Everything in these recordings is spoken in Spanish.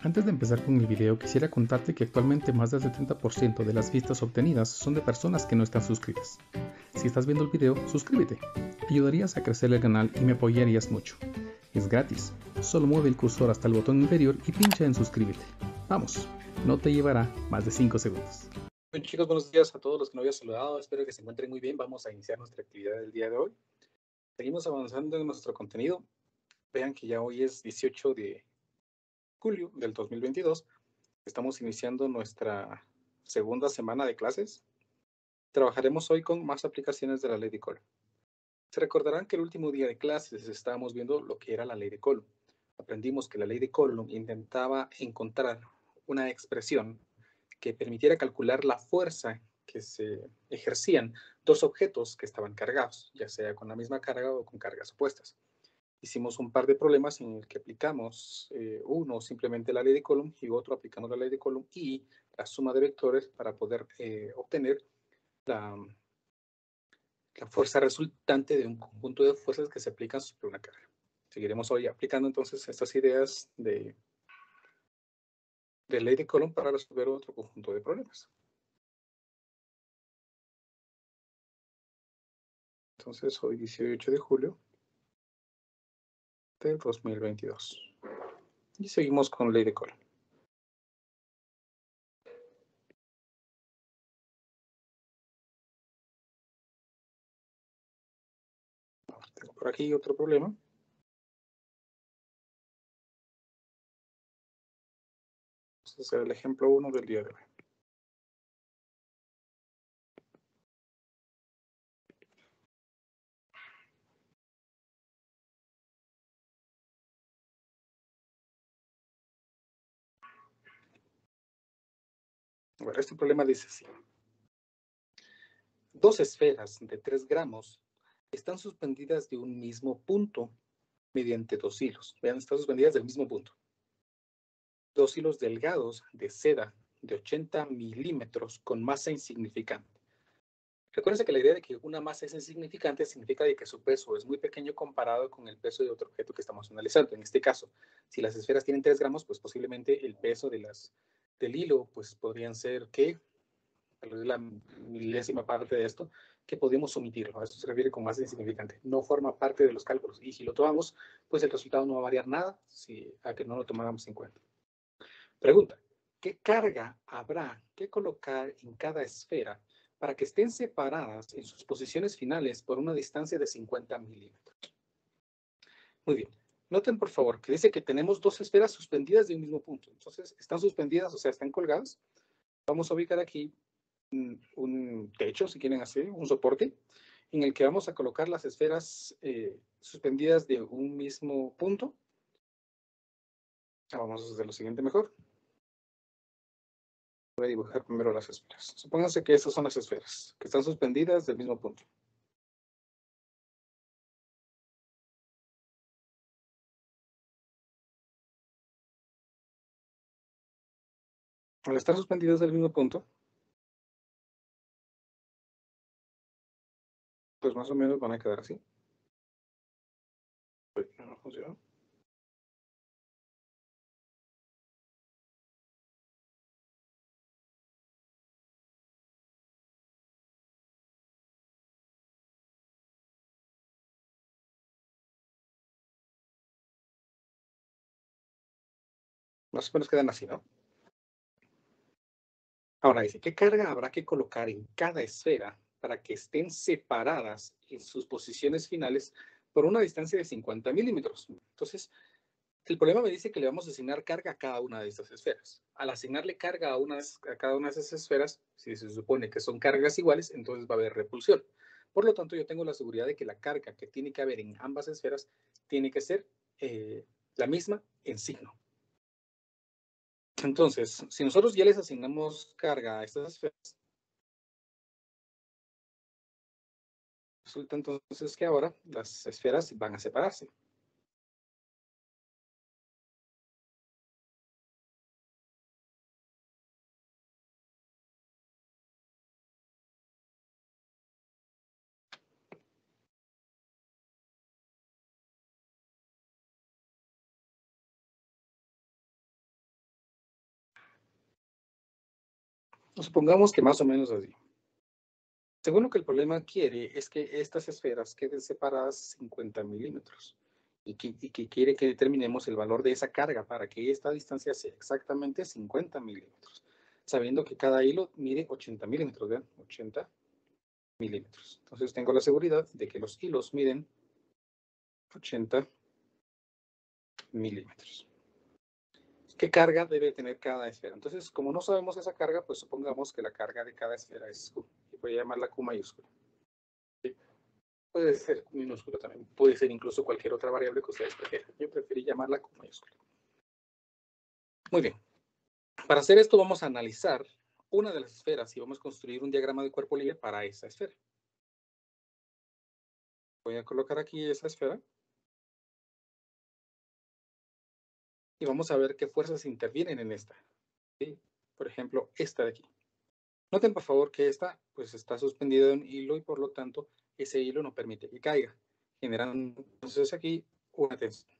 Antes de empezar con el video, quisiera contarte que actualmente más del 70% de las vistas obtenidas son de personas que no están suscritas. Si estás viendo el video, suscríbete. Ayudarías a crecer el canal y me apoyarías mucho. Es gratis. Solo mueve el cursor hasta el botón inferior y pincha en suscríbete. Vamos, no te llevará más de 5 segundos. Bueno, chicos, buenos días a todos los que no había saludado. Espero que se encuentren muy bien. Vamos a iniciar nuestra actividad del día de hoy. Seguimos avanzando en nuestro contenido. Vean que ya hoy es 18 de julio del 2022. Estamos iniciando nuestra segunda semana de clases. Trabajaremos hoy con más aplicaciones de la ley de Coulomb. Se recordarán que el último día de clases estábamos viendo lo que era la ley de Coulomb. Aprendimos que la ley de Coulomb intentaba encontrar una expresión que permitiera calcular la fuerza que se ejercían dos objetos que estaban cargados, ya sea con la misma carga o con cargas opuestas. Hicimos un par de problemas en el que aplicamos uno simplemente la ley de Coulomb y otro aplicando la ley de Coulomb y la suma de vectores para poder obtener la fuerza resultante de un conjunto de fuerzas que se aplican sobre una carga. Seguiremos hoy aplicando entonces estas ideas de ley de Coulomb para resolver otro conjunto de problemas. Entonces, hoy 18 de julio del 2022. Y seguimos con ley de Coulomb. Tengo por aquí otro problema. Vamos a hacer el ejemplo 1 del día de hoy. Bueno, este problema dice así. Dos esferas de 3 gramos están suspendidas de un mismo punto mediante dos hilos. Vean, están suspendidas del mismo punto. Dos hilos delgados de seda de 80 milímetros con masa insignificante. Recuerden que la idea de que una masa es insignificante significa de que su peso es muy pequeño comparado con el peso de otro objeto que estamos analizando. En este caso, si las esferas tienen 3 gramos, pues posiblemente el peso del hilo pues podrían ser, ¿qué? La milésima parte de esto, que podemos omitirlo. A esto se refiere con masa insignificante. No forma parte de los cálculos. Y si lo tomamos, pues el resultado no va a variar nada a que no lo tomáramos en cuenta. Pregunta, ¿qué carga habrá que colocar en cada esfera para que estén separadas en sus posiciones finales por una distancia de 50 milímetros? Muy bien. Noten, por favor, que dice que tenemos dos esferas suspendidas de un mismo punto. Entonces, están suspendidas, o sea, están colgadas. Vamos a ubicar aquí un techo, si quieren hacer, un soporte, en el que vamos a colocar las esferas suspendidas de un mismo punto. Vamos a hacer lo siguiente mejor. Voy a dibujar primero las esferas. Supónganse que estas son las esferas, que están suspendidas del mismo punto. Al estar suspendidas del mismo punto, pues más o menos van a quedar así. No funcionó. Más o menos quedan así, ¿no? Ahora dice, ¿qué carga habrá que colocar en cada esfera para que estén separadas en sus posiciones finales por una distancia de 50 milímetros? Entonces, el problema me dice que le vamos a asignar carga a cada una de estas esferas. Al asignarle carga a cada una de esas esferas, si se supone que son cargas iguales, entonces va a haber repulsión. Por lo tanto, yo tengo la seguridad de que la carga que tiene que haber en ambas esferas tiene que ser la misma en signo. Entonces, si nosotros ya les asignamos carga a estas esferas, resulta entonces que ahora las esferas van a separarse. Supongamos que más o menos así. Según lo que el problema quiere es que estas esferas queden separadas 50 milímetros y que quiere que determinemos el valor de esa carga para que esta distancia sea exactamente 50 milímetros, sabiendo que cada hilo mide 80 milímetros, ¿vean? 80 milímetros. Entonces tengo la seguridad de que los hilos miden 80 milímetros. ¿Qué carga debe tener cada esfera? Entonces, como no sabemos esa carga, pues supongamos que la carga de cada esfera es Q. Y voy a llamarla Q mayúscula. ¿Sí? Puede ser minúscula también. Puede ser incluso cualquier otra variable que ustedes prefieran. Yo preferí llamarla Q mayúscula. Muy bien. Para hacer esto vamos a analizar una de las esferas y vamos a construir un diagrama de cuerpo libre para esa esfera. Voy a colocar aquí esa esfera. Y vamos a ver qué fuerzas intervienen en esta. ¿Sí? Por ejemplo, esta de aquí. Noten por favor que esta pues está suspendida de un hilo y por lo tanto ese hilo no permite que caiga, generando entonces aquí una tensión.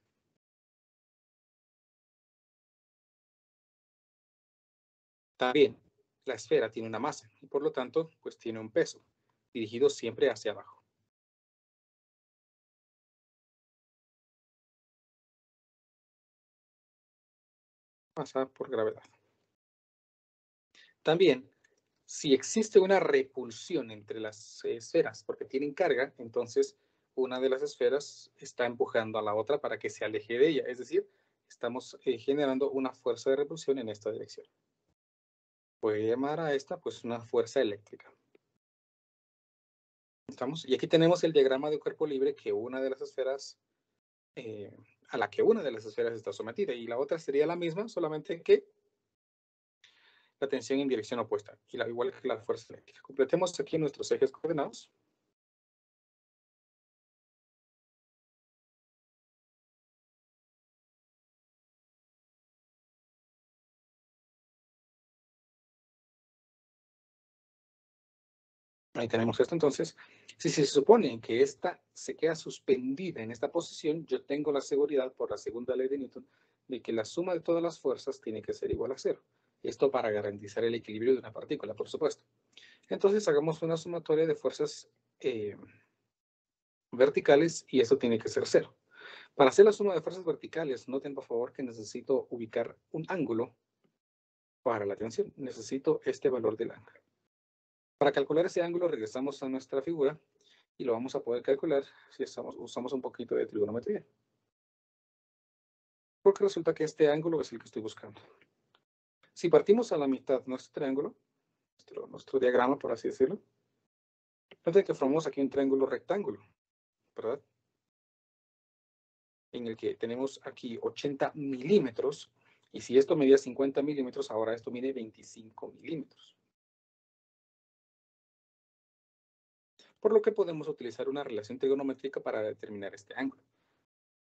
También la esfera tiene una masa y por lo tanto pues tiene un peso dirigido siempre hacia abajo. Masa por gravedad. También, si existe una repulsión entre las esferas porque tienen carga, entonces una de las esferas está empujando a la otra para que se aleje de ella. Es decir, estamos generando una fuerza de repulsión en esta dirección. Voy a llamar a esta pues una fuerza eléctrica. ¿Estamos? Y aquí tenemos el diagrama de cuerpo libre que una de las esferas, a la que una de las esferas está sometida y la otra sería la misma, solamente que la tensión en dirección opuesta, y igual que la fuerza eléctrica. Completemos aquí nuestros ejes coordenados. Ahí tenemos esto. Entonces, si se supone que esta se queda suspendida en esta posición, yo tengo la seguridad por la segunda ley de Newton de que la suma de todas las fuerzas tiene que ser igual a cero. Esto para garantizar el equilibrio de una partícula, por supuesto. Entonces, hagamos una sumatoria de fuerzas verticales y eso tiene que ser cero. Para hacer la suma de fuerzas verticales, noten por favor que necesito ubicar un ángulo para la tensión. Necesito este valor del ángulo. Para calcular ese ángulo, regresamos a nuestra figura y lo vamos a poder calcular si usamos un poquito de trigonometría. Porque resulta que este ángulo es el que estoy buscando. Si partimos a la mitad nuestro triángulo, nuestro diagrama, por así decirlo, noten que formamos aquí un triángulo rectángulo, ¿verdad? En el que tenemos aquí 80 milímetros, y si esto medía 50 milímetros, ahora esto mide 25 milímetros. Por lo que podemos utilizar una relación trigonométrica para determinar este ángulo.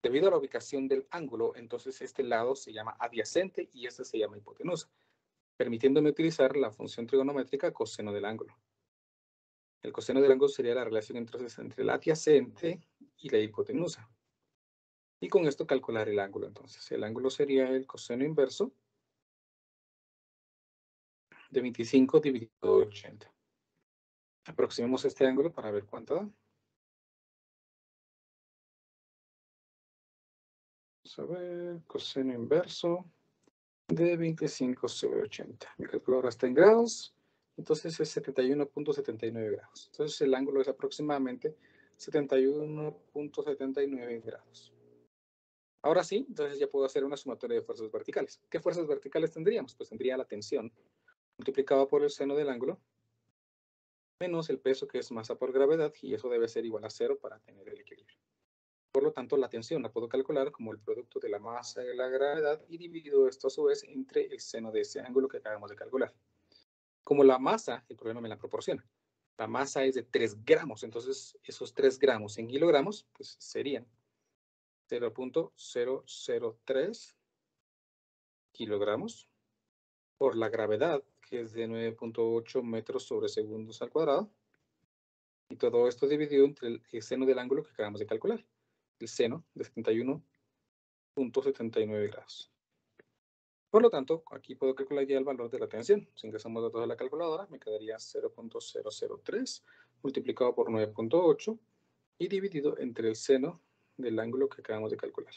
Debido a la ubicación del ángulo, entonces este lado se llama adyacente y este se llama hipotenusa, permitiéndome utilizar la función trigonométrica coseno del ángulo. El coseno del ángulo sería la relación entonces entre el adyacente y la hipotenusa. Y con esto calcular el ángulo. Entonces, el ángulo sería el coseno inverso de 25 dividido por 80. Aproximemos este ángulo para ver cuánto da. Vamos a ver, coseno inverso de 25 sobre 80. Mi calculadora está en grados, entonces es 71.79 grados. Entonces el ángulo es aproximadamente 71.79 grados. Ahora sí, entonces ya puedo hacer una sumatoria de fuerzas verticales. ¿Qué fuerzas verticales tendríamos? Pues tendría la tensión multiplicada por el seno del ángulo menos el peso, que es masa por gravedad, y eso debe ser igual a cero para tener el equilibrio. Por lo tanto, la tensión la puedo calcular como el producto de la masa y la gravedad y dividido esto a su vez entre el seno de ese ángulo que acabamos de calcular. Como la masa, el problema me la proporciona. La masa es de 3 gramos, entonces esos 3 gramos en kilogramos pues serían 0.003 kilogramos por la gravedad, que es de 9.8 metros sobre segundos al cuadrado. Y todo esto dividido entre el seno del ángulo que acabamos de calcular, el seno de 71.79 grados. Por lo tanto, aquí puedo calcular ya el valor de la tensión. Si ingresamos datos a la calculadora, me quedaría 0.003 multiplicado por 9.8 y dividido entre el seno del ángulo que acabamos de calcular.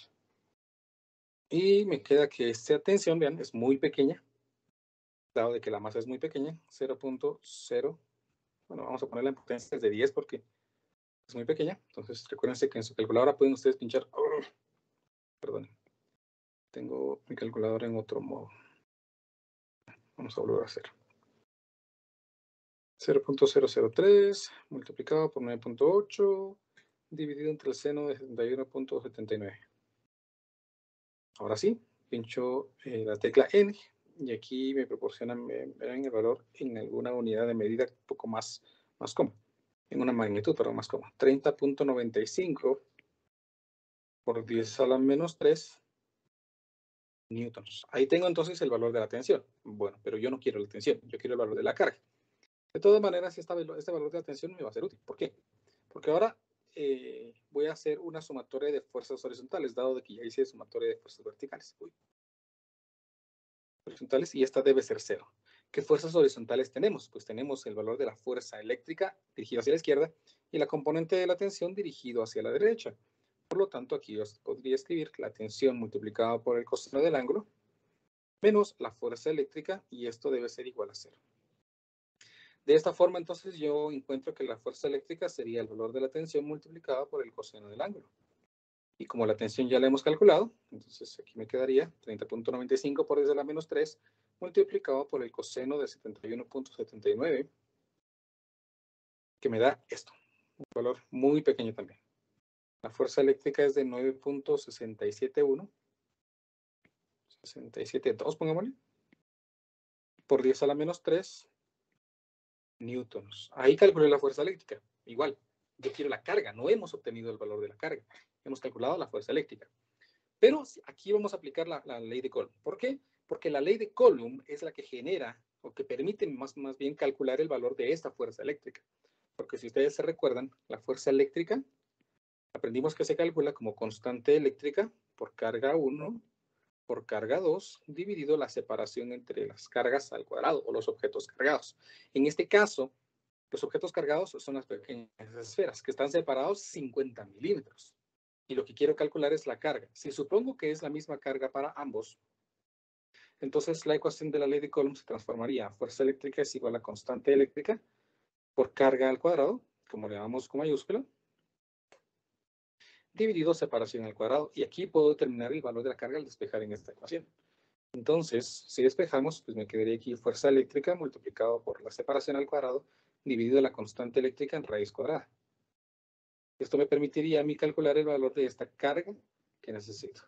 Y me queda que esta tensión, vean, es muy pequeña, dado de que la masa es muy pequeña, 0.0, bueno, vamos a ponerla en potencias de 10 porque es muy pequeña. Entonces, recuérdense que en su calculadora pueden ustedes pinchar, perdón, tengo mi calculadora en otro modo. Vamos a volver a hacer. 0.003 multiplicado por 9.8 dividido entre el seno de 71.79. Ahora sí, pincho la tecla N y aquí me proporcionan el valor en alguna unidad de medida un poco más cómoda, en una magnitud, pero más cómoda. 30.95 por 10 a la menos 3 newtons. Ahí tengo entonces el valor de la tensión. Bueno, pero yo no quiero la tensión, yo quiero el valor de la carga. De todas maneras, este valor de la tensión me va a ser útil. ¿Por qué? Porque ahora voy a hacer una sumatoria de fuerzas horizontales, dado de que ya hice sumatoria de fuerzas verticales. Horizontales, y esta debe ser 0. ¿Qué fuerzas horizontales tenemos? Pues tenemos el valor de la fuerza eléctrica dirigido hacia la izquierda y la componente de la tensión dirigido hacia la derecha. Por lo tanto, aquí yo podría escribir la tensión multiplicada por el coseno del ángulo menos la fuerza eléctrica, y esto debe ser igual a 0. De esta forma, entonces, yo encuentro que la fuerza eléctrica sería el valor de la tensión multiplicada por el coseno del ángulo. Y como la tensión ya la hemos calculado, entonces aquí me quedaría 30.95 por 10 a la menos 3 multiplicado por el coseno de 71.79, que me da esto, un valor muy pequeño también. La fuerza eléctrica es de 9.671, 67.2, pongámosle, por 10 a la menos 3 newtons. Ahí calculé la fuerza eléctrica. Igual, yo quiero la carga, no hemos obtenido el valor de la carga. Hemos calculado la fuerza eléctrica. Pero aquí vamos a aplicar la ley de Coulomb. ¿Por qué? Porque la ley de Coulomb es la que genera, o que permite más bien calcular el valor de esta fuerza eléctrica. Porque si ustedes se recuerdan, la fuerza eléctrica, aprendimos que se calcula como constante eléctrica por carga 1 por carga 2 dividido la separación entre las cargas al cuadrado o los objetos cargados. En este caso, los objetos cargados son las pequeñas esferas que están separados 50 milímetros. Y lo que quiero calcular es la carga. Si supongo que es la misma carga para ambos, entonces la ecuación de la ley de Coulomb se transformaría. Fuerza eléctrica es igual a constante eléctrica por carga al cuadrado, como le llamamos con mayúscula, dividido separación al cuadrado. Y aquí puedo determinar el valor de la carga al despejar en esta ecuación. Entonces, si despejamos, pues me quedaría aquí fuerza eléctrica multiplicado por la separación al cuadrado dividido la constante eléctrica en raíz cuadrada. Esto me permitiría a mí calcular el valor de esta carga que necesito.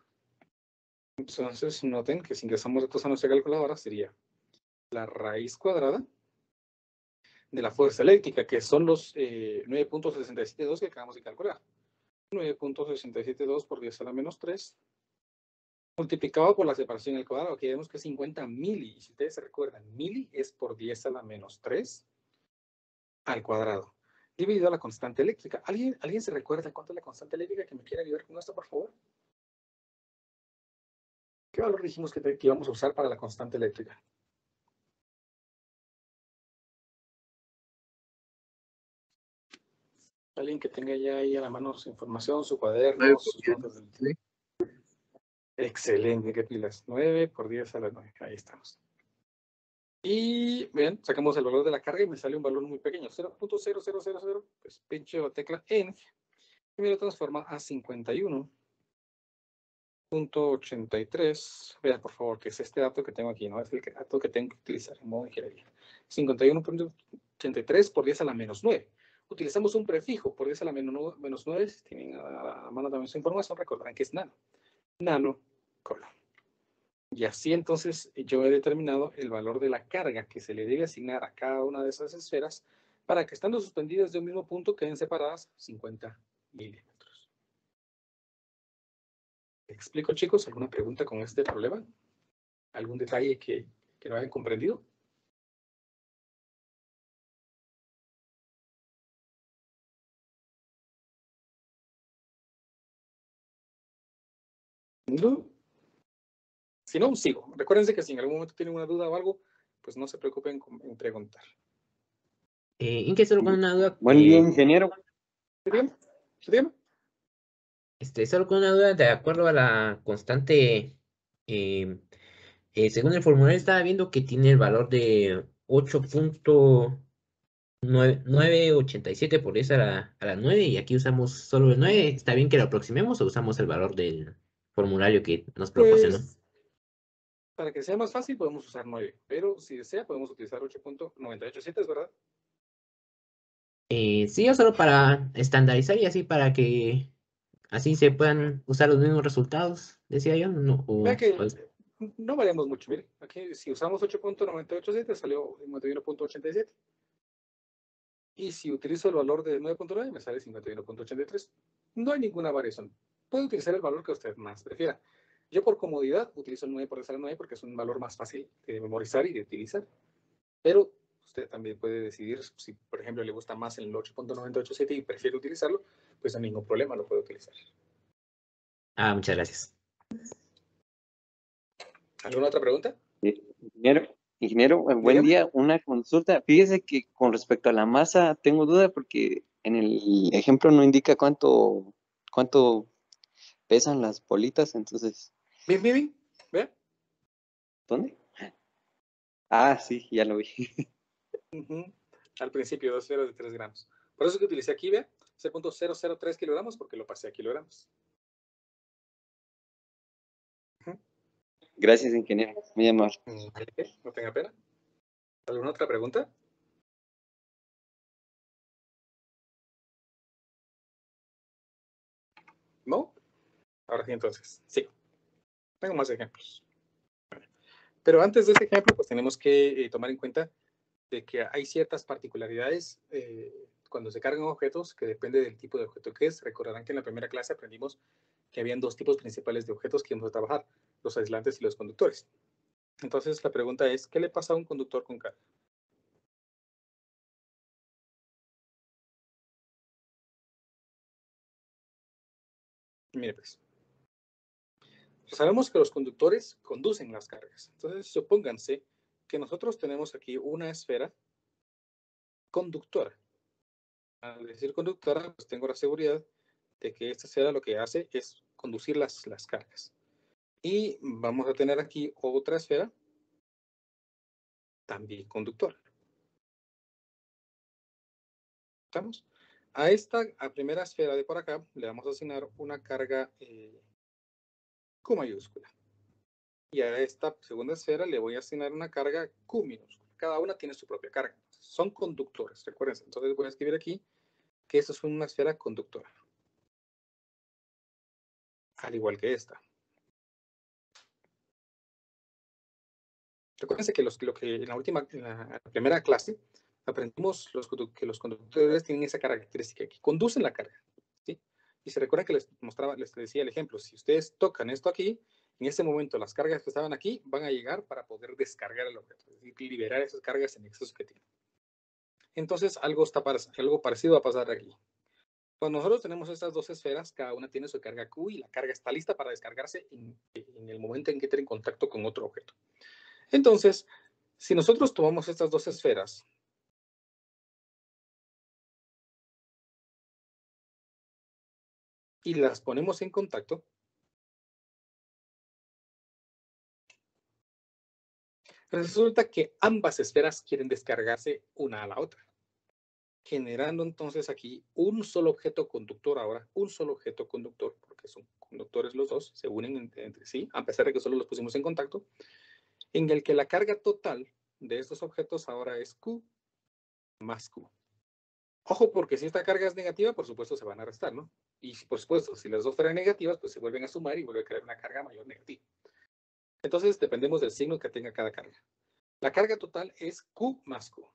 Entonces, noten que si ingresamos datos a nuestra calculadora sería la raíz cuadrada de la fuerza eléctrica, que son los 9.672 que acabamos de calcular. 9.672 por 10 a la menos 3, multiplicado por la separación al cuadrado, que vemos que es 50 mili. Si ustedes se recuerdan, mili es por 10 a la menos 3 al cuadrado, dividido a la constante eléctrica. ¿Alguien se recuerda cuánto es la constante eléctrica que me quiera ayudar con esto, por favor? ¿Qué valor dijimos que íbamos a usar para la constante eléctrica? Alguien que tenga ya ahí a la mano su información, su cuaderno, sus notas del día. Excelente, qué pilas. 9 por 10 a la 9. Ahí estamos. Y ven, sacamos el valor de la carga y me sale un valor muy pequeño, 0.0000. Pues pincho la tecla N y me lo transforma a 51.83. Vean, por favor, que es este dato que tengo aquí, ¿no? Es el dato que tengo que utilizar en modo de ingeniería. 51.83 por 10 a la menos 9. Utilizamos un prefijo por 10 a la menos 9. Si tienen a la mano también su información, recordarán que es nano. Nano Coulomb. Y así entonces yo he determinado el valor de la carga que se le debe asignar a cada una de esas esferas para que estando suspendidas de un mismo punto queden separadas 50 milímetros. ¿Me explico, chicos? ¿Alguna pregunta con este problema? ¿Algún detalle que no hayan comprendido? ¿No? Si no, sigo. Recuérdense que si en algún momento tienen una duda o algo, pues no se preocupen en preguntar. Inge, solo con una duda. Buen día, ingeniero. Dígame. Solo con una duda, de acuerdo a la constante, según el formulario estaba viendo que tiene el valor de 8.987 por eso a la 9 y aquí usamos solo el 9. ¿Está bien que lo aproximemos o usamos el valor del formulario que nos proporcionó? Pues, para que sea más fácil podemos usar 9, pero si desea podemos utilizar 8.987, ¿es verdad? Sí, o solo para estandarizar y así para que así se puedan usar los mismos resultados, decía yo, no, Vea que pues, no variamos mucho, mire, aquí si usamos 8.987 salió 51.87 y si utilizo el valor de 9.9 me sale 51.83. No hay ninguna variación. Puede utilizar el valor que usted más prefiera. Yo por comodidad utilizo el 9 por el 9 porque es un valor más fácil de memorizar y de utilizar, pero usted también puede decidir si, por ejemplo, le gusta más el 8.987 y prefiere utilizarlo, pues no hay ningún problema, lo puede utilizar. muchas gracias. ¿Alguna otra pregunta? Ingeniero, buen Dígame. día. Una consulta. Fíjese que con respecto a la masa tengo duda porque en el ejemplo no indica cuánto pesan las bolitas, entonces, Bien. ¿Vea? ¿dónde? Ah, sí, ya lo vi. Al principio, 2 esferas de 3 gramos. Por eso que utilicé aquí, vea, 0.003 kilogramos porque lo pasé a kilogramos. Gracias, ingeniero. Muy amable. No tenga pena. ¿Alguna otra pregunta? ¿No? Ahora sí, entonces, sí. Tengo más ejemplos. Pero antes de ese ejemplo, pues tenemos que tomar en cuenta de que hay ciertas particularidades cuando se cargan objetos que depende del tipo de objeto que es. Recordarán que en la primera clase aprendimos que habían dos tipos principales de objetos que íbamos a trabajar, los aislantes y los conductores. Entonces la pregunta es, ¿qué le pasa a un conductor con carga? Mire pues, sabemos que los conductores conducen las cargas. Entonces supónganse que nosotros tenemos aquí una esfera conductora. Al decir conductora, pues tengo la seguridad de que esta esfera lo que hace es conducir las cargas. Y vamos a tener aquí otra esfera, también conductora. ¿Estamos? A esta primera esfera de por acá le vamos a asignar una carga Q mayúscula. Y a esta segunda esfera le voy a asignar una carga Q minúscula. Cada una tiene su propia carga. Son conductores, recuerden. Entonces voy a escribir aquí que esto es una esfera conductora. Al igual que esta. Recuerden que lo que en la primera clase aprendimos que los conductores tienen esa característica que conducen la carga. ¿Sí? Y se recuerda que les decía el ejemplo, si ustedes tocan esto aquí, en ese momento las cargas que estaban aquí van a llegar para poder descargar el objeto, es decir, liberar esas cargas en exceso que tienen. Entonces, algo parecido va a pasar aquí. Cuando nosotros tenemos estas dos esferas, cada una tiene su carga Q y la carga está lista para descargarse en el momento en que entre en contacto con otro objeto. Entonces, si nosotros tomamos estas dos esferas y las ponemos en contacto, resulta que ambas esferas quieren descargarse una a la otra, generando entonces aquí un solo objeto conductor ahora, un solo objeto conductor, porque son conductores los dos, se unen entre sí, a pesar de que solo los pusimos en contacto, en el que la carga total de estos objetos ahora es Q más Q. Ojo, porque si esta carga es negativa, por supuesto se van a restar, ¿no? Y por supuesto, si las dos fueran negativas, pues se vuelven a sumar y vuelve a crear una carga mayor negativa. Entonces, dependemos del signo que tenga cada carga. La carga total es Q más Q.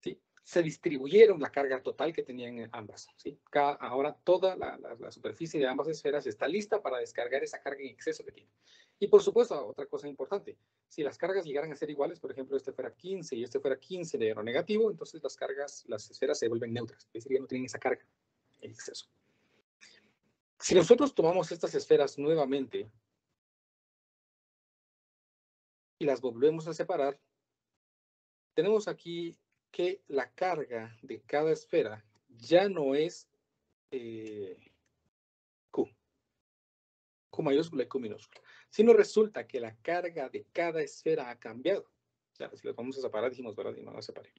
¿Sí? Se distribuyeron la carga total que tenían ambas. ¿Sí? Ahora toda la superficie de ambas esferas está lista para descargar esa carga en exceso que tiene. Y por supuesto, otra cosa importante, si las cargas llegaran a ser iguales, por ejemplo, este fuera 15 y este fuera 15 de lo negativo, entonces las esferas se vuelven neutras, es decir, ya no tienen esa carga en exceso. Si nosotros tomamos estas esferas nuevamente y las volvemos a separar, tenemos aquí que la carga de cada esfera ya no es Q mayúscula y Q minúscula, sino resulta que la carga de cada esfera ha cambiado. O sea, si las vamos a separar, dijimos, ¿verdad? Y no las separé.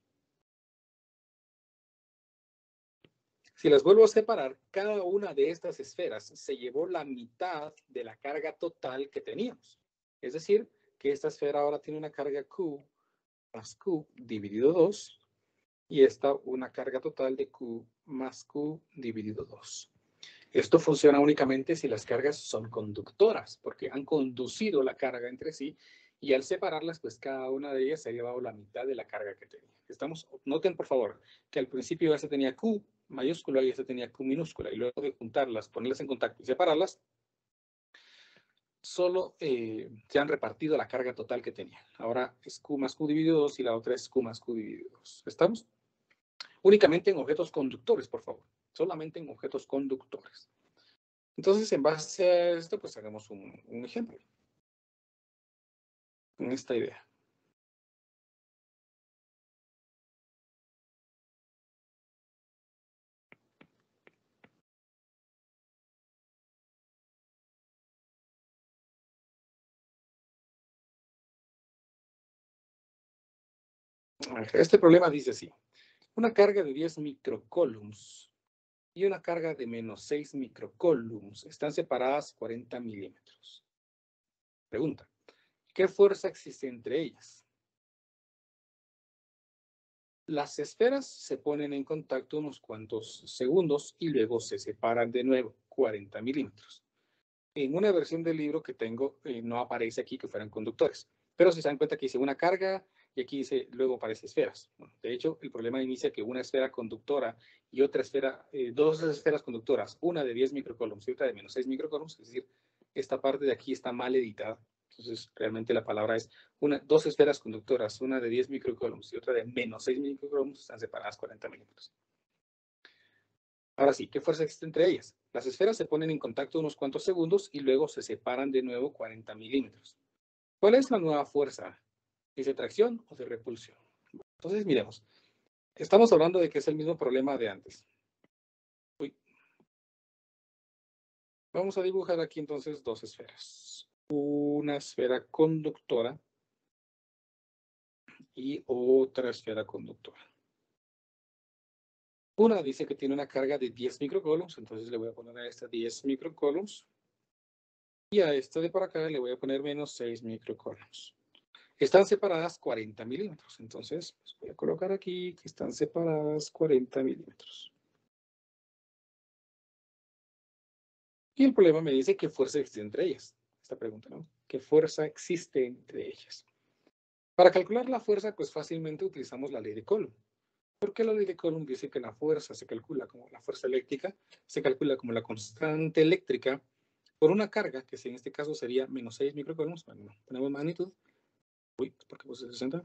Si las vuelvo a separar, cada una de estas esferas se llevó la mitad de la carga total que teníamos. Es decir, que esta esfera ahora tiene una carga Q más Q dividido 2 y esta una carga total de Q más Q dividido 2. Esto funciona únicamente si las cargas son conductoras, porque han conducido la carga entre sí y al separarlas, pues cada una de ellas se ha llevado la mitad de la carga que tenía. Noten, por favor, que al principio esta tenía Q mayúscula y esta tenía Q minúscula, y luego de juntarlas, ponerlas en contacto y separarlas, solo se han repartido la carga total que tenía. Ahora es Q más Q dividido 2 y la otra es Q más Q dividido 2. ¿Estamos? Únicamente en objetos conductores, por favor. Solamente en objetos conductores. Entonces, en base a esto, pues hagamos un ejemplo. Con esta idea. Este problema dice así. Una carga de 10 microcoulombs y una carga de menos 6 microcoulombs están separadas 40 milímetros. Pregunta. ¿Qué fuerza existe entre ellas? Las esferas se ponen en contacto unos cuantos segundos y luego se separan de nuevo, 40 milímetros. En una versión del libro que tengo no aparece aquí que fueran conductores, pero si se dan cuenta que dice una carga y aquí dice luego aparece esferas. Bueno, de hecho, el problema inicia que una esfera conductora y otra esfera, dos esferas conductoras, una de 10 microcoulombs y otra de menos 6 microcoulombs, es decir, esta parte de aquí está mal editada. Entonces, realmente la palabra es dos esferas conductoras, una de 10 microcoulombs y otra de menos 6 microcoulombs, están separadas 40 milímetros. Ahora sí, ¿qué fuerza existe entre ellas? Las esferas se ponen en contacto unos cuantos segundos y luego se separan de nuevo 40 milímetros. ¿Cuál es la nueva fuerza? ¿Es de tracción o de repulsión? Entonces, miremos. Estamos hablando de que es el mismo problema de antes. Vamos a dibujar aquí entonces dos esferas. Una esfera conductora y otra esfera conductora. Una dice que tiene una carga de 10 microcoulombs, entonces le voy a poner a esta 10 microcoulombs. Y a esta de por acá le voy a poner menos 6 microcoulombs. Están separadas 40 milímetros, entonces pues voy a colocar aquí que están separadas 40 milímetros. Y el problema me dice qué fuerza existe entre ellas. Esta pregunta, ¿no? ¿Qué fuerza existe entre ellas? Para calcular la fuerza, pues fácilmente utilizamos la ley de Coulomb. Porque la ley de Coulomb dice que la fuerza se calcula como la fuerza eléctrica, se calcula como la constante eléctrica por una carga, que en este caso sería menos 6 microcoulombs. Bueno, ponemos magnitud. Uy, ¿por qué puse 60?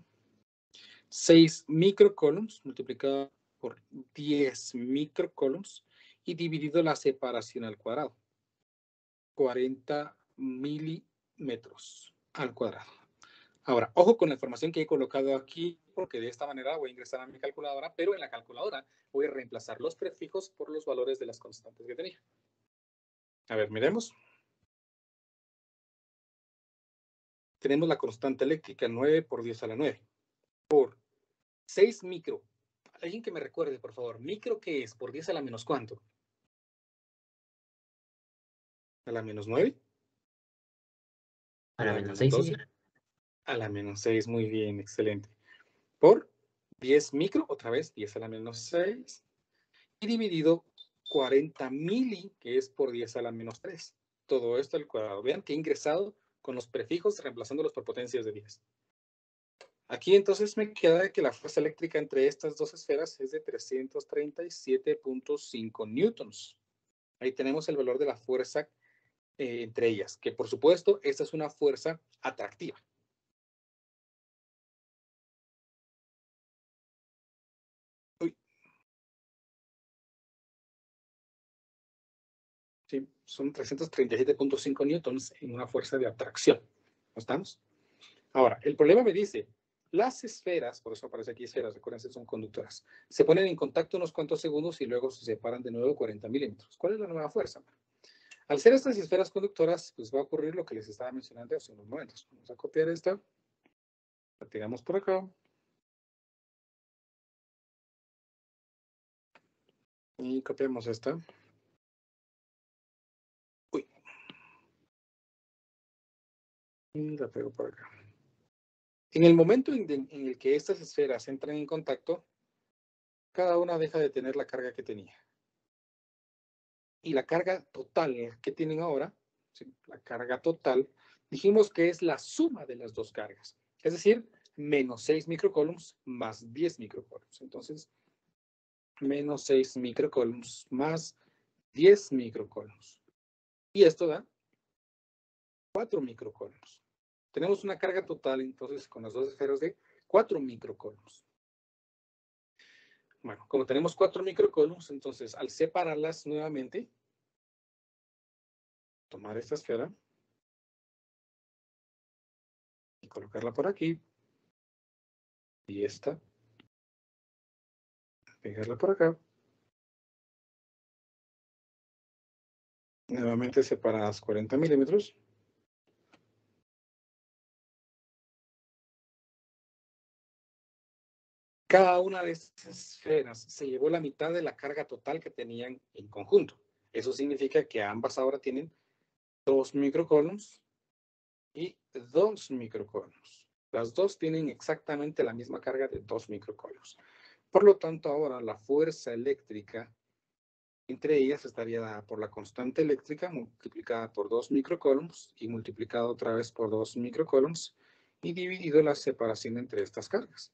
6 microcoulombs multiplicado por 10 microcoulombs y dividido la separación al cuadrado. 40 milímetros al cuadrado. Ahora, ojo con la información que he colocado aquí, porque de esta manera voy a ingresar a mi calculadora, pero en la calculadora voy a reemplazar los prefijos por los valores de las constantes que tenía. A ver, miremos. Tenemos la constante eléctrica 9 por 10 a la 9 por 6 micro. Alguien que me recuerde, por favor, ¿micro qué es? ¿Por 10 a la menos cuánto? ¿A la menos 9? A la menos 6, 12? A la menos 6, muy bien, excelente. Por 10 micro, otra vez, 10 a la menos 6, y dividido 40 mili, que es por 10 a la menos 3. Todo esto al cuadrado. Vean que he ingresado con los prefijos reemplazándolos por potencias de 10. Aquí entonces me queda que la fuerza eléctrica entre estas dos esferas es de 337.5 newtons. Ahí tenemos el valor de la fuerza entre ellas, que por supuesto esta es una fuerza atractiva. Sí, son 337.5 newtons en una fuerza de atracción. ¿No estamos? Ahora, el problema me dice, las esferas, por eso aparece aquí esferas, recuerden, son conductoras, se ponen en contacto unos cuantos segundos y luego se separan de nuevo 40 milímetros. ¿Cuál es la nueva fuerza? Al ser estas esferas conductoras, pues va a ocurrir lo que les estaba mencionando hace unos momentos. Vamos a copiar esta, la tiramos por acá. Y copiamos esta. Uy. Y la pego por acá. En el momento en el que estas esferas entran en contacto, cada una deja de tener la carga que tenía. Y la carga total que tienen ahora, ¿sí? La carga total, dijimos que es la suma de las dos cargas. Es decir, menos 6 microcoulombs más 10 microcoulombs. Entonces, menos 6 microcoulombs más 10 microcoulombs. Y esto da 4 microcoulombs. Tenemos una carga total, entonces, con las dos esferas de 4 microcoulombs. Bueno, como tenemos 4 microcoulombs, entonces, al separarlas nuevamente, tomar esta esfera y colocarla por aquí. Y esta, pegarla por acá. Nuevamente separadas 40 milímetros. Cada una de estas esferas se llevó la mitad de la carga total que tenían en conjunto. Eso significa que ambas ahora tienen 2 microcoulombs y 2 microcoulombs. Las dos tienen exactamente la misma carga de 2 microcoulombs. Por lo tanto, ahora la fuerza eléctrica entre ellas estaría dada por la constante eléctrica multiplicada por 2 microcoulombs y multiplicada otra vez por 2 microcoulombs y dividido la separación entre estas cargas,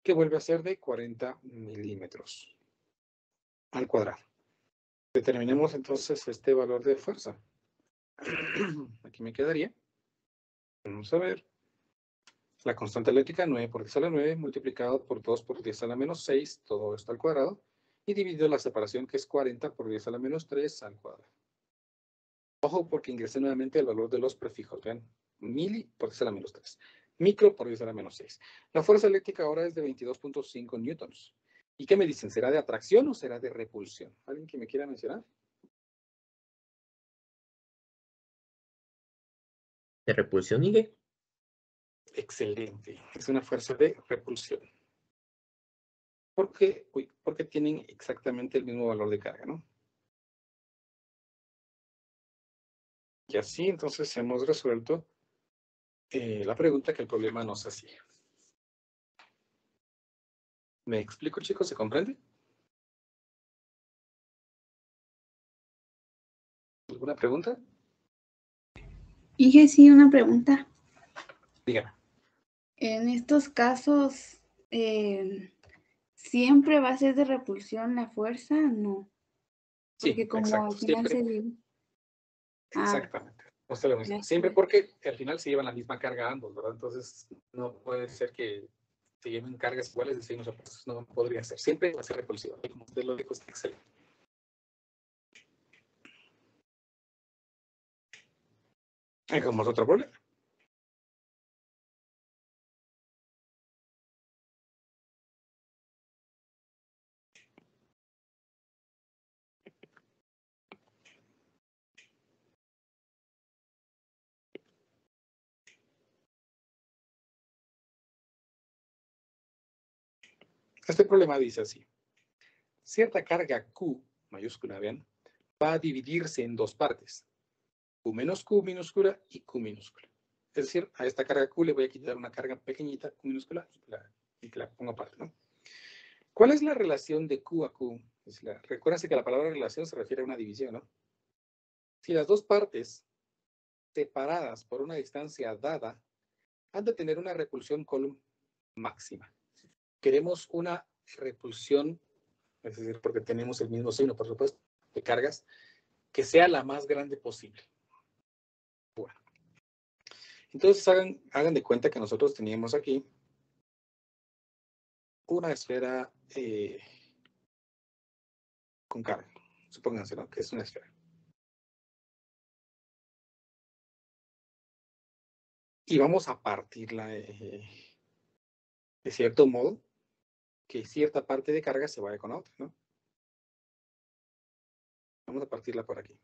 que vuelve a ser de 40 milímetros al cuadrado. Determinemos entonces este valor de fuerza. Aquí me quedaría. Vamos a ver. La constante eléctrica, 9 por 10 a la 9, multiplicado por 2 por 10 a la menos 6, todo esto al cuadrado, y dividido la separación, que es 40 por 10 a la menos 3 al cuadrado. Ojo, porque ingresé nuevamente el valor de los prefijos. Vean, mili por 10 a la menos 3. Micro por 10 a la menos 6. La fuerza eléctrica ahora es de 22.5 newtons. ¿Y qué me dicen? ¿Será de atracción o será de repulsión? ¿Alguien que me quiera mencionar? ¿De repulsión, Miguel? Excelente. Es una fuerza de repulsión. ¿Por qué? Uy, porque tienen exactamente el mismo valor de carga, ¿no? Y así entonces hemos resuelto la pregunta que el problema nos hacía. ¿Me explico, chicos? ¿Se comprende? ¿Alguna pregunta? Y que sí, una pregunta. Dígame. En estos casos, ¿siempre va a ser de repulsión la fuerza? No. Sí, Porque como exacto. al final Siempre. Exactamente. Usted lo mismo. Siempre porque al final se llevan la misma carga ambos, ¿verdad? Entonces no puede ser que se lleven cargas iguales de signos opuestos. No podría ser. Siempre va a ser repulsivo. Y como usted lo dijo, está excelente. Hagamos otro problema. Este problema dice así. Cierta carga Q, mayúscula, vean, va a dividirse en dos partes. Q menos Q minúscula y Q minúscula. Es decir, a esta carga Q le voy a quitar una carga pequeñita, Q minúscula, y que la pongo aparte, ¿no? ¿Cuál es la relación de Q a Q? Recuérdense que la palabra relación se refiere a una división, ¿no? Si las dos partes separadas por una distancia dada han de tener una repulsión Coulomb máxima. Queremos una repulsión, es decir, porque tenemos el mismo signo, por supuesto, de cargas, que sea la más grande posible. Bueno. Entonces hagan de cuenta que nosotros teníamos aquí una esfera con carga. Supónganse, ¿no? Que es una esfera. y vamos a partirla de cierto modo, que cierta parte de carga se vaya con la otra, ¿no? Vamos a partirla por aquí.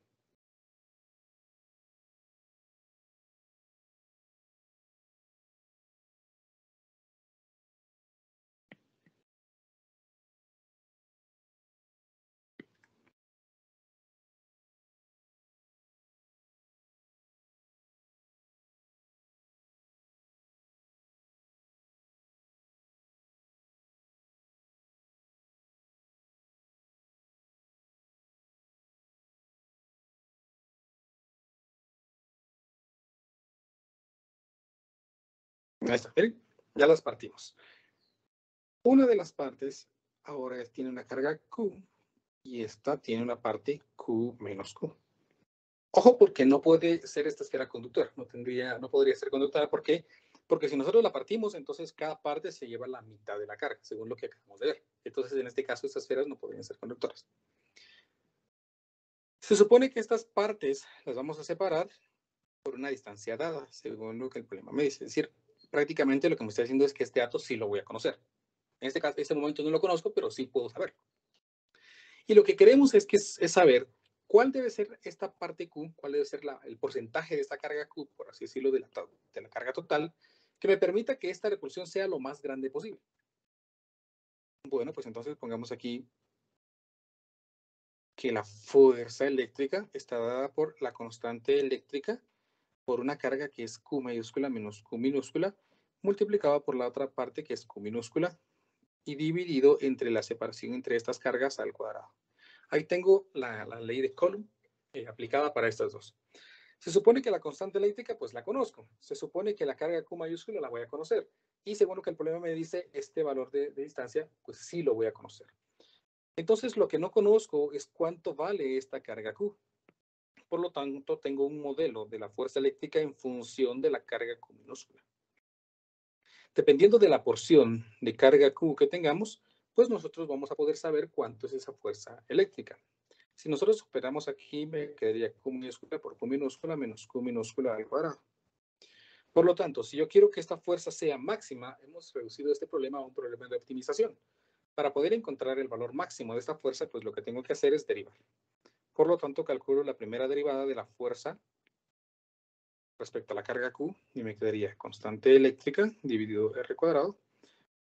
Ahí está, miren, ya las partimos. Una de las partes ahora tiene una carga Q y esta tiene una parte Q menos Q. Ojo, porque no puede ser esta esfera conductora, no podría ser conductora. ¿Por qué? Porque si nosotros la partimos, entonces cada parte se lleva la mitad de la carga, según lo que acabamos de ver. Entonces, en este caso, estas esferas no podrían ser conductoras. Se supone que estas partes las vamos a separar por una distancia dada, según lo que el problema me dice. Es decir, prácticamente lo que me está diciendo es que este dato sí lo voy a conocer. En este caso, en este momento no lo conozco, pero sí puedo saberlo. Y lo que queremos es saber cuál debe ser esta parte Q, cuál debe ser el porcentaje de esta carga Q, por así decirlo, de la carga total, que me permita que esta repulsión sea lo más grande posible. Bueno, pues entonces pongamos aquí que la fuerza eléctrica está dada por la constante eléctrica por una carga que es Q mayúscula menos Q minúscula, multiplicada por la otra parte que es Q minúscula, y dividido entre la separación entre estas cargas al cuadrado. Ahí tengo la ley de Coulomb aplicada para estas dos. Se supone que la constante eléctrica, pues la conozco. Se supone que la carga Q mayúscula la voy a conocer. Y según lo que el problema me dice, este valor de distancia, pues sí lo voy a conocer. Entonces, lo que no conozco es cuánto vale esta carga Q. Por lo tanto, tengo un modelo de la fuerza eléctrica en función de la carga Q minúscula. Dependiendo de la porción de carga Q que tengamos, pues nosotros vamos a poder saber cuánto es esa fuerza eléctrica. Si nosotros operamos aquí, me quedaría Q minúscula por Q minúscula menos Q minúscula al cuadrado. Por lo tanto, si yo quiero que esta fuerza sea máxima, hemos reducido este problema a un problema de optimización. Para poder encontrar el valor máximo de esta fuerza, pues lo que tengo que hacer es derivar. Por lo tanto, calculo la primera derivada de la fuerza respecto a la carga Q y me quedaría constante eléctrica dividido R cuadrado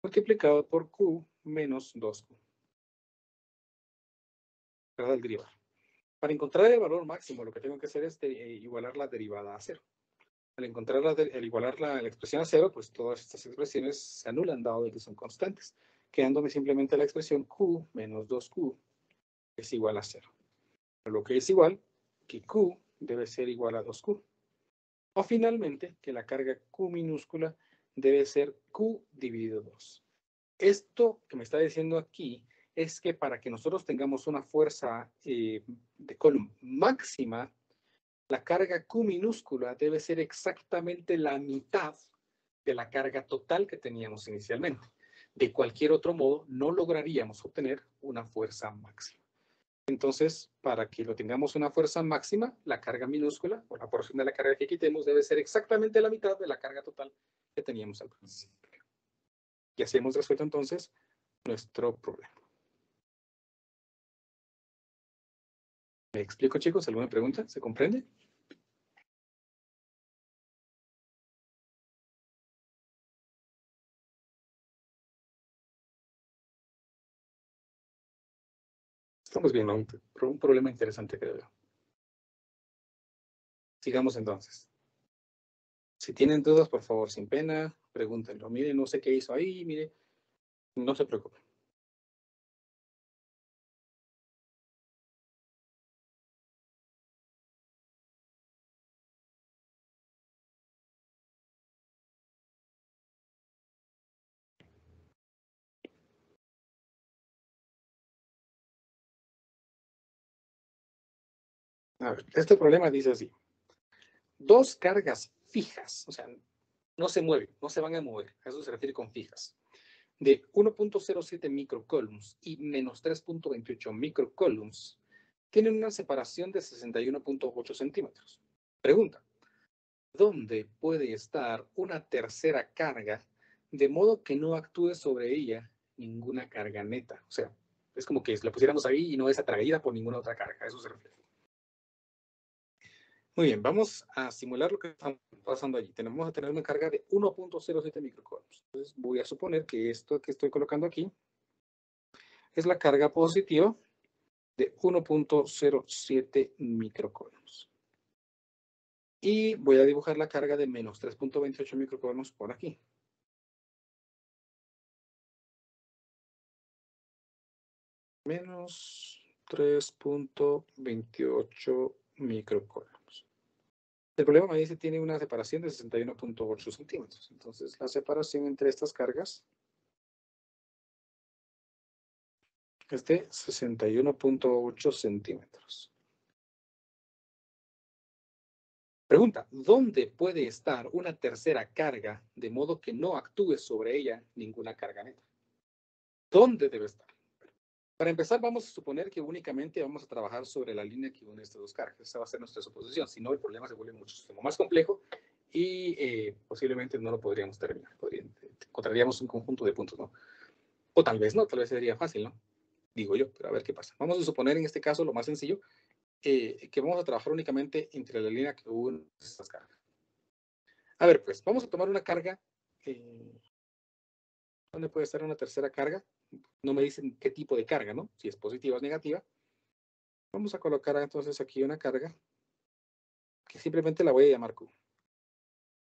multiplicado por Q menos 2Q. ¿Verdad? Al derivar. Para encontrar el valor máximo, lo que tengo que hacer es igualar la derivada a cero. Al igualar la expresión a cero, pues todas estas expresiones se anulan dado de que son constantes, quedándome simplemente la expresión Q menos 2Q es igual a cero. Lo que es igual que Q debe ser igual a 2Q. O finalmente, que la carga Q minúscula debe ser Q dividido 2. Esto que me está diciendo aquí es que para que nosotros tengamos una fuerza de Coulomb máxima, la carga Q minúscula debe ser exactamente la mitad de la carga total que teníamos inicialmente. De cualquier otro modo, no lograríamos obtener una fuerza máxima. Entonces, para que lo tengamos una fuerza máxima, la carga minúscula, o la porción de la carga que quitemos, debe ser exactamente la mitad de la carga total que teníamos al principio. Y así hemos resuelto entonces nuestro problema. ¿Me explico, chicos? ¿Alguna pregunta? ¿Se comprende? Estamos viendo un problema interesante, creo yo. Sigamos entonces. Si tienen dudas, por favor, sin pena, pregúntenlo. Mire, no sé qué hizo ahí, mire, no se preocupen. A ver, este problema dice así. Dos cargas fijas, o sea, no se mueven, no se van a mover, a eso se refiere con fijas, de 1.07 microcoulombs y menos 3.28 microcoulombs, tienen una separación de 61.8 centímetros. Pregunta, ¿Dónde puede estar una tercera carga de modo que no actúe sobre ella ninguna carga neta? O sea, es como que la pusiéramos ahí y no es atraída por ninguna otra carga. A eso se refiere. Muy bien, vamos a simular lo que está pasando allí. Vamos a tener una carga de 1.07 microcoulombs. Entonces voy a suponer que esto que estoy colocando aquí es la carga positiva de 1.07 microcoulombs. Y voy a dibujar la carga de menos 3.28 microcoulombs por aquí. Menos 3.28 microcoulombs. El problema me dice que tiene una separación de 61.8 centímetros. Entonces, la separación entre estas cargas es de 61.8 centímetros. Pregunta, ¿dónde puede estar una tercera carga de modo que no actúe sobre ella ninguna carga neta? ¿Dónde debe estar? Para empezar, vamos a suponer que únicamente vamos a trabajar sobre la línea que une estas dos cargas. Esa va a ser nuestra suposición. Si no, el problema se vuelve muchísimo más complejo y posiblemente no lo podríamos terminar. Encontraríamos un conjunto de puntos, ¿no? O tal vez no, tal vez sería fácil, ¿no? Digo yo, pero a ver qué pasa. Vamos a suponer en este caso lo más sencillo, que vamos a trabajar únicamente entre la línea que une estas cargas. A ver, pues, vamos a tomar una carga. ¿Dónde puede estar una tercera carga? No me dicen qué tipo de carga, ¿no? Si es positiva o negativa. Vamos a colocar entonces aquí una carga que simplemente la voy a llamar Q.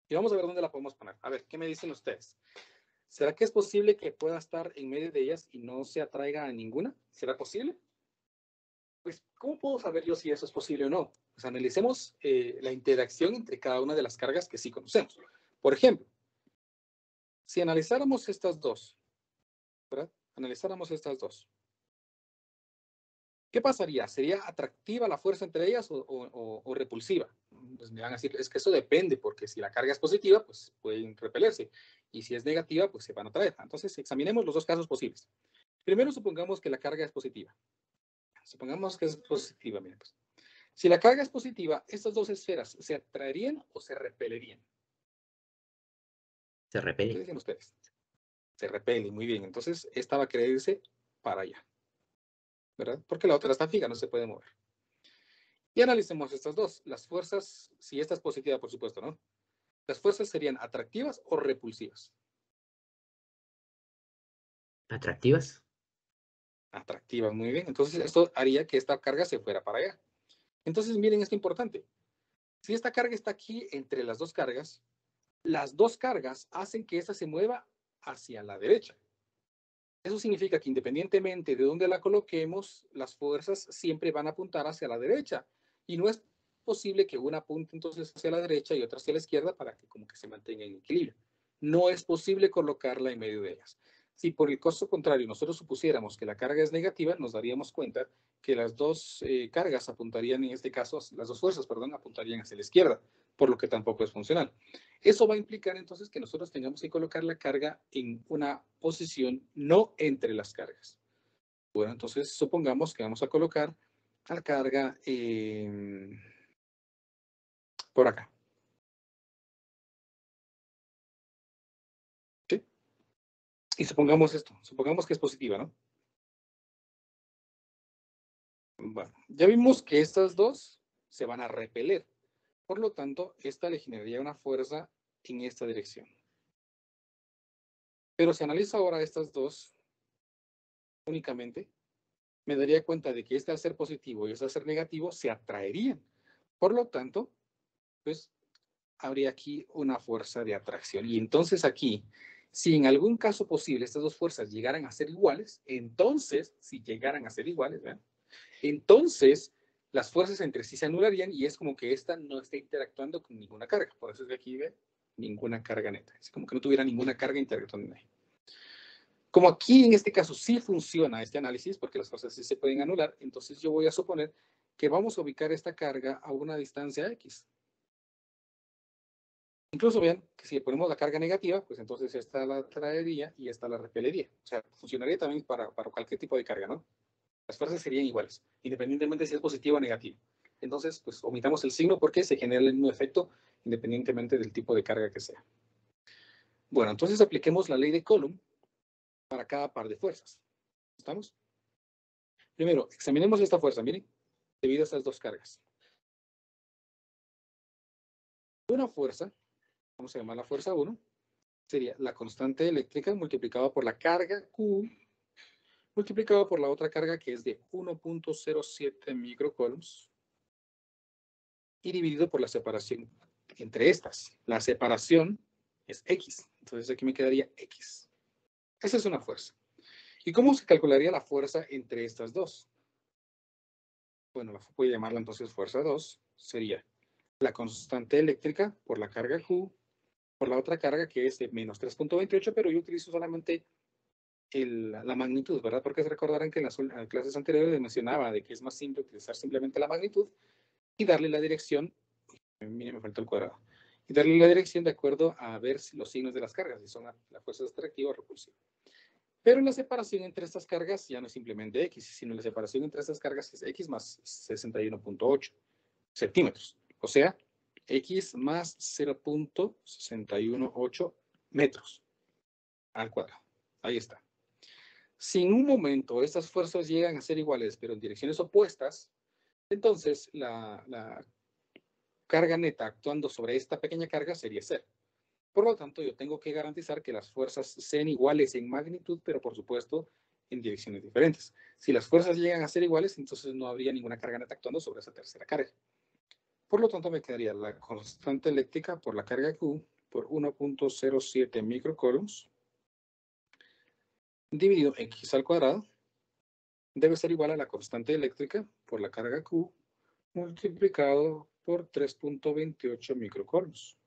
Y vamos a ver dónde la podemos poner. A ver, ¿qué me dicen ustedes? ¿Será que es posible que pueda estar en medio de ellas y no se atraiga a ninguna? ¿Será posible? Pues, ¿cómo puedo saber yo si eso es posible o no? Pues analicemos la interacción entre cada una de las cargas que sí conocemos. Por ejemplo, si analizáramos estas dos, ¿verdad? Analizáramos estas dos. ¿Qué pasaría? ¿Sería atractiva la fuerza entre ellas o repulsiva? Pues me van a decir, es que eso depende, porque si la carga es positiva, pues pueden repelerse. Y si es negativa, pues se van a atraer. Entonces, examinemos los dos casos posibles. Primero, supongamos que la carga es positiva. Supongamos que es positiva, miren pues. Si la carga es positiva, estas dos esferas se atraerían o se repelerían. Se repele. ¿Qué dicen ustedes? Se repele, muy bien. Entonces, esta va a querer irse para allá, ¿verdad? Porque la otra está fija, no se puede mover. Y analicemos estas dos. Las fuerzas, si esta es positiva, por supuesto, ¿no? Las fuerzas serían atractivas o repulsivas. ¿Atractivas? Atractivas, muy bien. Entonces, esto haría que esta carga se fuera para allá. Entonces, miren esto importante. Si esta carga está aquí entre las dos cargas hacen que esta se mueva hacia la derecha. Eso significa que independientemente de dónde la coloquemos, las fuerzas siempre van a apuntar hacia la derecha. Y no es posible que una apunte entonces hacia la derecha y otra hacia la izquierda para que como que se mantenga en equilibrio. No es posible colocarla en medio de ellas. Si por el caso contrario nosotros supusiéramos que la carga es negativa, nos daríamos cuenta que las dos cargas apuntarían, en este caso, las dos fuerzas, perdón, apuntarían hacia la izquierda, por lo que tampoco es funcional. Eso va a implicar entonces que nosotros tengamos que colocar la carga en una posición no entre las cargas. Bueno, entonces supongamos que vamos a colocar la carga por acá. ¿Sí? Y supongamos esto, supongamos que es positiva, ¿no? Bueno, ya vimos que estas dos se van a repeler. Por lo tanto, esta le generaría una fuerza en esta dirección. Pero si analizo ahora estas dos únicamente, me daría cuenta de que este al ser positivo y este al ser negativo se atraerían. Por lo tanto, pues habría aquí una fuerza de atracción. Y entonces aquí, si en algún caso posible estas dos fuerzas llegaran a ser iguales, entonces, si llegaran a ser iguales, ¿verdad? Entonces las fuerzas entre sí se anularían y es como que esta no está interactuando con ninguna carga. Por eso es que aquí ve ninguna carga neta. Es como que no tuviera ninguna carga interactuando en ahí. Como aquí en este caso sí funciona este análisis, porque las fuerzas sí se pueden anular, entonces yo voy a suponer que vamos a ubicar esta carga a una distancia X. Incluso vean que si le ponemos la carga negativa, pues entonces esta la traería y esta la repelería. O sea, funcionaría también para cualquier tipo de carga, ¿no? Las fuerzas serían iguales, independientemente si es positivo o negativo. Entonces, pues omitamos el signo porque se genera el mismo efecto independientemente del tipo de carga que sea. Bueno, entonces apliquemos la ley de Coulomb para cada par de fuerzas. ¿Estamos? Primero, examinemos esta fuerza, miren, debido a estas dos cargas. Una fuerza, vamos a llamarla fuerza 1, sería la constante eléctrica multiplicada por la carga Q, multiplicado por la otra carga que es de 1.07 microcoulombs y dividido por la separación entre estas. La separación es X, entonces aquí me quedaría X. Esa es una fuerza. ¿Y cómo se calcularía la fuerza entre estas dos? Bueno, voy a llamarla entonces fuerza 2, sería la constante eléctrica por la carga Q, por la otra carga que es de menos 3.28, pero yo utilizo solamente la magnitud, ¿verdad? Porque se recordarán que en las clases anteriores les mencionaba de que es más simple utilizar simplemente la magnitud y darle la dirección, mire, me faltó el cuadrado, y darle la dirección de acuerdo a ver si los signos de las cargas, si son la fuerza extractiva o repulsiva. Pero la separación entre estas cargas ya no es simplemente X, sino la separación entre estas cargas es X más 61.8 centímetros. O sea, X más 0.618 metros al cuadrado. Ahí está. Si en un momento estas fuerzas llegan a ser iguales, pero en direcciones opuestas, entonces la carga neta actuando sobre esta pequeña carga sería cero. Por lo tanto, yo tengo que garantizar que las fuerzas sean iguales en magnitud, pero por supuesto en direcciones diferentes. Si las fuerzas llegan a ser iguales, entonces no habría ninguna carga neta actuando sobre esa tercera carga. Por lo tanto, me quedaría la constante eléctrica por la carga Q por 1.07 microcoulombs dividido X al cuadrado debe ser igual a la constante eléctrica por la carga Q multiplicado por 3.28 microcoulombs.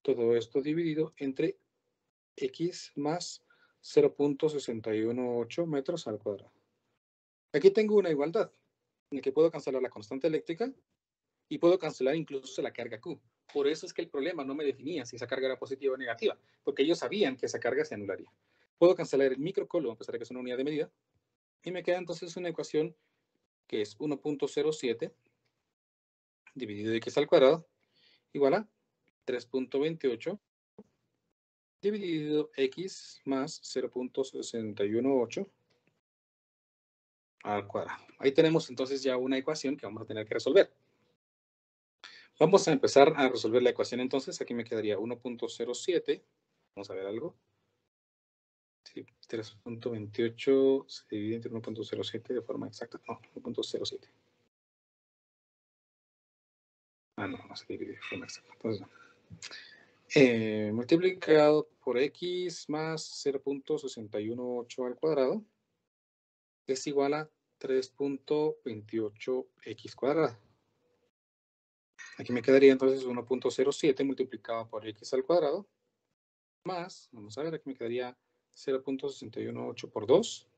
Todo esto dividido entre X más 0.618 metros al cuadrado. Aquí tengo una igualdad en la que puedo cancelar la constante eléctrica y puedo cancelar incluso la carga Q. Por eso es que el problema no me definía si esa carga era positiva o negativa, porque ellos sabían que esa carga se anularía. Puedo cancelar el microcoulomb, a pesar de que es una unidad de medida, y me queda entonces una ecuación que es 1.07 dividido de X al cuadrado igual a 3.28 dividido X más 0.618 al cuadrado. Ahí tenemos entonces ya una ecuación que vamos a tener que resolver. Vamos a empezar a resolver la ecuación entonces. Aquí me quedaría 1.07. Vamos a ver algo. Sí, 3.28 se divide entre 1.07 de forma exacta. No, 1.07. No se divide de forma exacta. Entonces, no. Multiplicado por X más 0.618 al cuadrado es igual a 3.28X cuadrado. Aquí me quedaría entonces 1.07 multiplicado por X al cuadrado más, vamos a ver, aquí me quedaría 0.618 por 2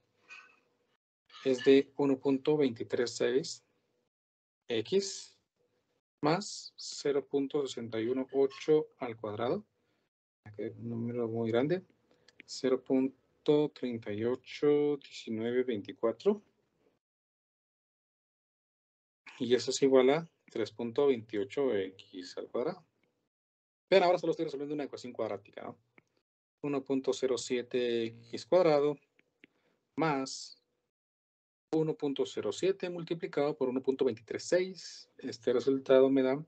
es de 1.236 X más 0.618 al cuadrado, aquí hay un número muy grande, 0.381924 y eso es igual a 3.28X al cuadrado. Vean, ahora solo estoy resolviendo una ecuación cuadrática, ¿no? 1.07X cuadrado más 1.07 multiplicado por 1.236. Este resultado me da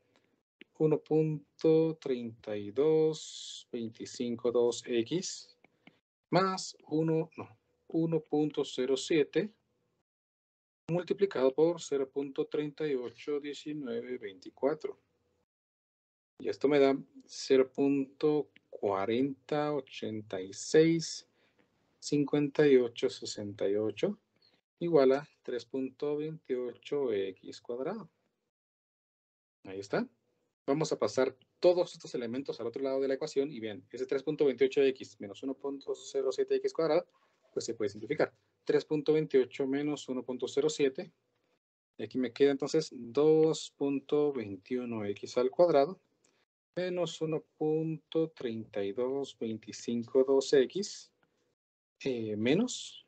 1.32252X más 1.07 multiplicado por 0.381924. Y esto me da 0.40865868 igual a 3.28X cuadrado. Ahí está. Vamos a pasar todos estos elementos al otro lado de la ecuación y bien, ese 3.28X menos 1.07X cuadrado, pues se puede simplificar. 3.28 menos 1.07. Y aquí me queda entonces 2.21X al cuadrado menos 1.32252X menos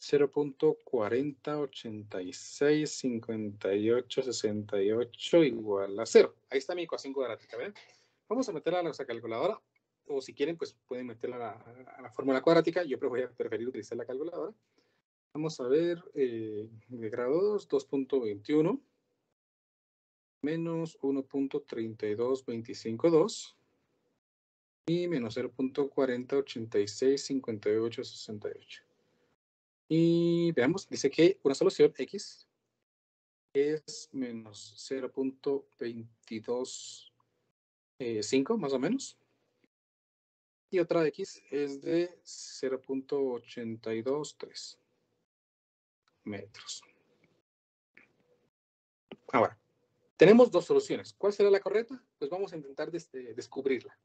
0.40865868 igual a 0. Ahí está mi ecuación cuadrática, ¿ven? Vamos a meterla a nuestra calculadora, o si quieren, pues pueden meterla a la fórmula cuadrática. Yo voy a preferir utilizar la calculadora. Vamos a ver, de grado 2, 2.21 menos 1.32252 y menos 0.40865868. Y veamos, dice que una solución X es menos 0.225 más o menos. Y otra X es de 0.823 metros. Ahora, tenemos dos soluciones. ¿Cuál será la correcta? Pues vamos a intentar descubrirla.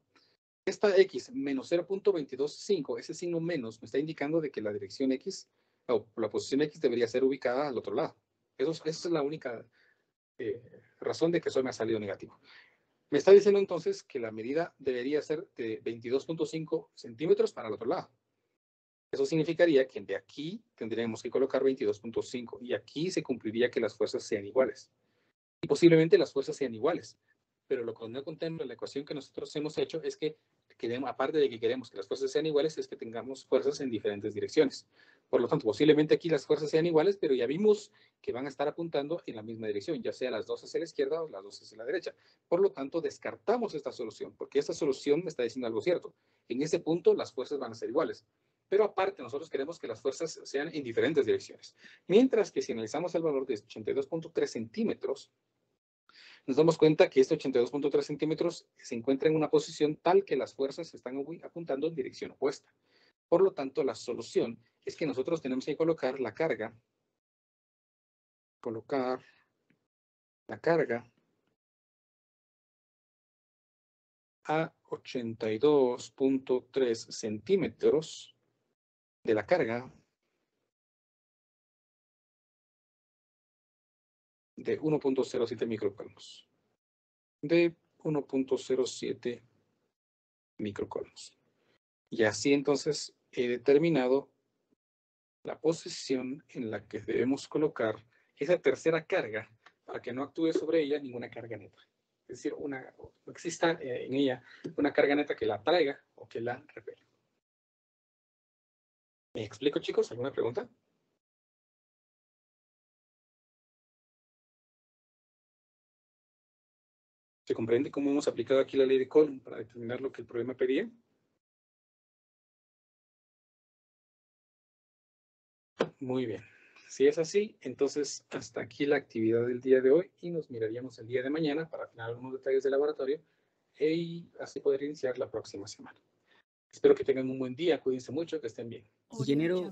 Esta X menos 0.225, ese signo menos, me está indicando de que la dirección X, o la posición X debería ser ubicada al otro lado. Esa es la única razón de que eso me ha salido negativo. Me está diciendo entonces que la medida debería ser de 22.5 centímetros para el otro lado. Eso significaría que de aquí tendríamos que colocar 22.5 y aquí se cumpliría que las fuerzas sean iguales. Y posiblemente las fuerzas sean iguales. Pero lo que no contempla la ecuación que nosotros hemos hecho es que queremos, aparte de que queremos que las fuerzas sean iguales, es que tengamos fuerzas en diferentes direcciones. Por lo tanto, posiblemente aquí las fuerzas sean iguales, pero ya vimos que van a estar apuntando en la misma dirección, ya sea las dos hacia la izquierda o las dos hacia la derecha. Por lo tanto, descartamos esta solución, porque esta solución me está diciendo algo cierto. En ese punto, las fuerzas van a ser iguales. Pero aparte, nosotros queremos que las fuerzas sean en diferentes direcciones. Mientras que si analizamos el valor de 82.3 centímetros, nos damos cuenta que este 82.3 centímetros se encuentra en una posición tal que las fuerzas están apuntando en dirección opuesta. Por lo tanto, la solución es que nosotros tenemos que colocar la carga a 82.3 centímetros de la carga de 1.07 microcoulombs. De 1.07 microcoulombs. Y así entonces he determinado la posición en la que debemos colocar esa tercera carga para que no actúe sobre ella ninguna carga neta. Es decir, no exista en ella una carga neta que la atraiga o que la repele. ¿Me explico, chicos? ¿Alguna pregunta? ¿Se comprende cómo hemos aplicado aquí la ley de Coulomb para determinar lo que el problema pedía? Muy bien. Si es así, entonces hasta aquí la actividad del día de hoy y nos miraríamos el día de mañana para afinar algunos detalles del laboratorio y así poder iniciar la próxima semana. Espero que tengan un buen día, cuídense mucho, que estén bien. Ingeniero,